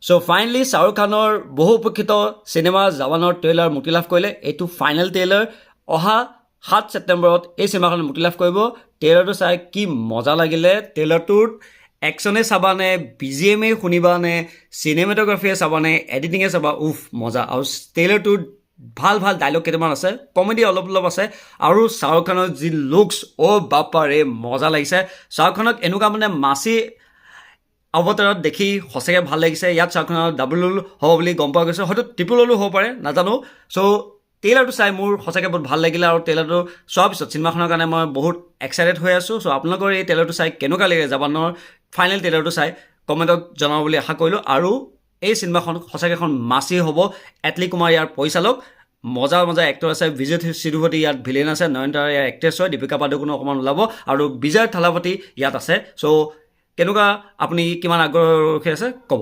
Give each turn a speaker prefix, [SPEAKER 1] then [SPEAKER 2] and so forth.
[SPEAKER 1] so finally Shahrukh খানৰ বহু উপেক্ষিত চিনেমা জাৱানৰ ট্ৰেইলাৰ মুক্তি লাভ কৰিলে এইটো ফাইনেল ট্ৰেইলাৰ অহা 7 ছেপ্টেম্বৰত এই চিনেমাখন মুক্তি লাভ কৰিব ট্ৰেইলাৰটো চাই কি মজা লাগিলে ট্ৰেইলাৰটোত একশ্যনে চাবানে BGM শুনিবানে চিনেমেটোগ্ৰাফিয়ে চাবানে এডিটিঙে চাবা উফ মজা আৰু ট্ৰেইলাৰটোত ভাল ভাল ডায়লগ কেইটামান আছে কমেডি অলপ অলপ আছে আৰু শাহৰুখ খানৰ যি লুকছ বাপাৰে মজা লাগিছে শাহৰুখ খানক এনেকুৱা মানে মাছি অৱতাৰত দেখি সঁচাকৈ ভাল লাগিছে ইয়াত শাহৰুখ খানৰ ডাবল ৰোল হ'ব বুলি গম পোৱা গৈছে হয়তো ট্ৰিপল ৰোলো হ'ব পাৰে নাজানো চ' ট্ৰেইলাৰটো চাই মোৰ সঁচাকৈ বহুত ভাল লাগিলে আৰু ট্ৰেইলাৰটো চোৱাৰ পিছত চিনেমাখনৰ কাৰণে মই বহুত এক্সাইটেড হৈ আছোঁ চ' আপোনালোকৰ এই ট্ৰেইলাৰটো চাই কেনেকুৱা লাগিলে জাৱানৰ ফাইনেল ট্ৰেইলাৰটো চাই কমেণ্টত জনাব বুলি আশা কৰিলোঁ আৰু এই চিনেমাখন সঁচাকৈ এখন মাছি হ'ব এটলি কুমাৰ ইয়াৰ পৰিচালক মজা মজা এক্টৰ আছে বিজয় সেতুপতি ইয়াত ভিলেন আছে নয়নতাৰা ইয়াৰ এক্ট্ৰেছ হয় দীপিকা পাডুকোনো অকণমান ওলাব আৰু বিজয় থালাপতি ইয়াত আছে চ' কেনেকুৱা আপুনি কিমান আগ্ৰহ ৰখি আছে ক'ব